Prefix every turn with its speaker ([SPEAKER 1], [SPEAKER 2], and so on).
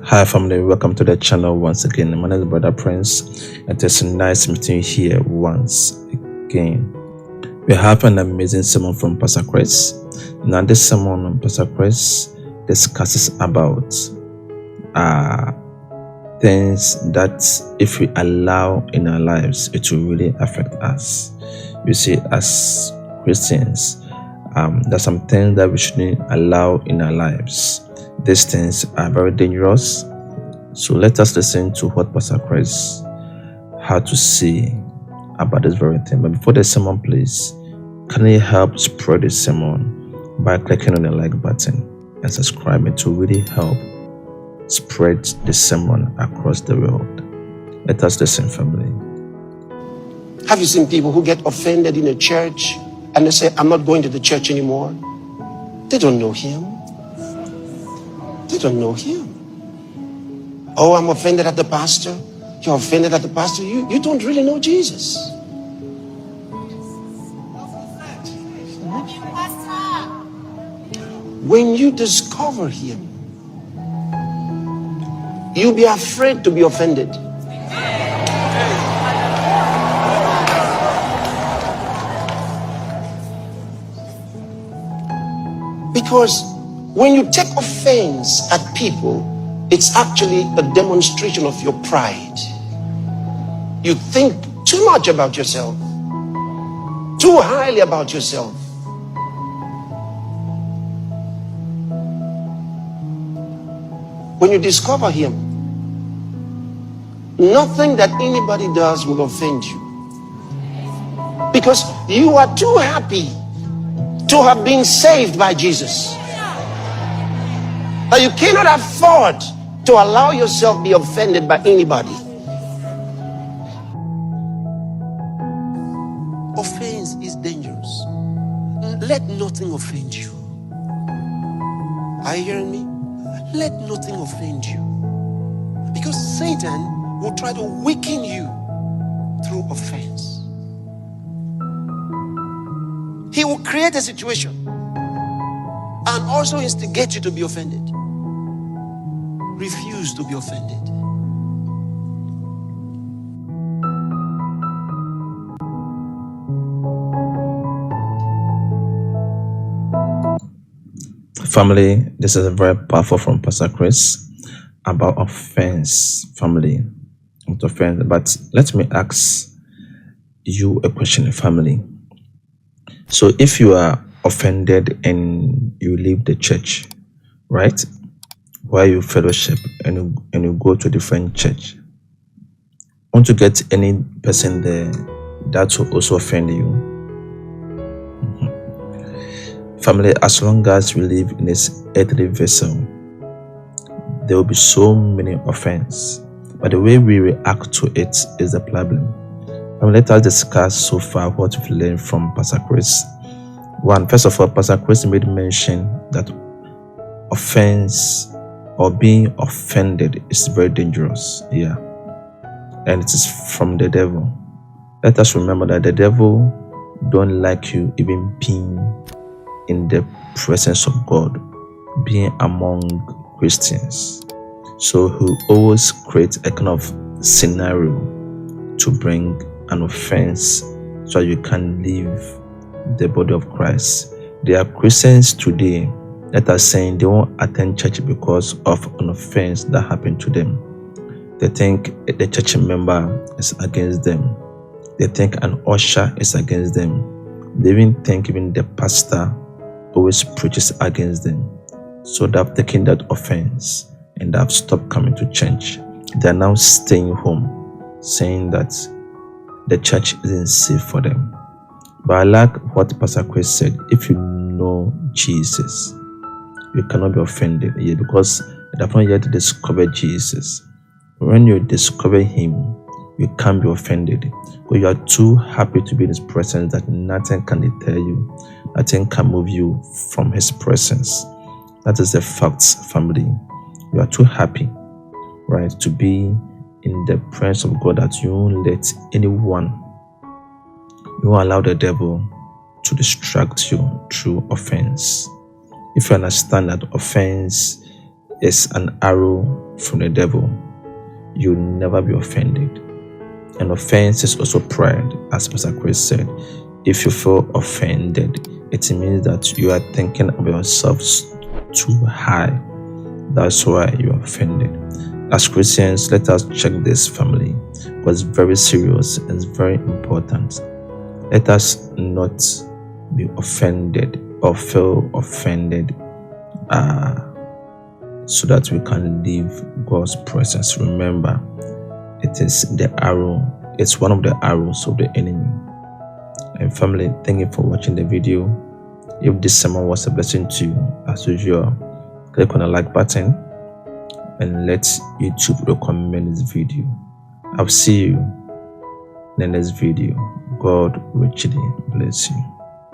[SPEAKER 1] Hi family, welcome to the channel once again. My name is Brother Prince. It is nice meeting you here once again. We have an amazing sermon from Pastor Chris. Now this sermon on Pastor Chris discusses about things that if we allow in our lives, it will really affect us. You see, as Christians, there's some things that we shouldn't allow in our lives. These things are very dangerous. So let us listen to what Pastor Chris had to say about this very thing. But before the sermon, please, can you help spread the sermon by clicking on the like button and subscribing to really help spread the sermon across the world. Let us listen, family.
[SPEAKER 2] Have you seen people who get offended in a church and they say, I'm not going to the church anymore? They don't know him. They don't know him. Oh, I'm offended at the pastor. You're offended at the pastor. You don't really know Jesus. When you discover him, you'll be afraid to be offended. Because when you take offense at people, it's actually a demonstration of your pride. You think too much about yourself, too highly about yourself. When you discover him, nothing that anybody does will offend you. Because you are too happy to have been saved by Jesus, that you cannot afford to allow yourself be offended by anybody. Offense is dangerous. Let nothing offend you. Are you hearing me? Let nothing offend you. Because Satan will try to weaken you through offense. He will create a situation and also instigate you to be offended. Refuse to be offended.
[SPEAKER 1] Family, this is a very powerful from Pastor Chris about offense, family. About offense. But let me ask you a question, family. So if you are offended and you leave the church, right, where you fellowship and you go to a different church, want to get any person there that will also offend you? Family, as long as we live in this earthly vessel, there will be so many offenses, but the way we react to it is the problem. And let us discuss so far what we've learned from Pastor Chris. First of all, Pastor Chris made mention that offense or being offended is very dangerous. Yeah. And it is from the devil. Let us remember that the devil don't like you even being in the presence of God, being among Christians. So he always creates a kind of scenario to bring an offense so you can leave the body of Christ. There are Christians today that are saying they won't attend church because of an offense that happened to them. They think the church member is against them. They think an usher is against them. They even think even the pastor always preaches against them. So they've taken that offense and they've stopped coming to church. They're now staying home, saying that the church isn't safe for them. But I like what Pastor Chris said. If you know Jesus, you cannot be offended. Yeah, because you have not yet discovered Jesus. When you discover him, you can't be offended. But you are too happy to be in his presence that nothing can deter you. Nothing can move you from his presence. That is the facts, family. You are too happy, right, to be in the presence of God that you won't let anyone, you won't allow the devil to distract you through offense. If you understand that offense is an arrow from the devil, you'll never be offended. And offense is also pride, as Pastor Chris said. If you feel offended, it means that you are thinking of yourself too high. That's why you are offended. As Christians, let us check this, family, because it's very serious and it's very important. Let us not be offended or feel offended so that we can leave God's presence. Remember, it is the arrow. It's one of the arrows of the enemy. And family, thank you for watching the video. If this sermon was a blessing to you, as usual, click on the like button and let YouTube recommend this video. I'll see you in the next video. God richly bless you.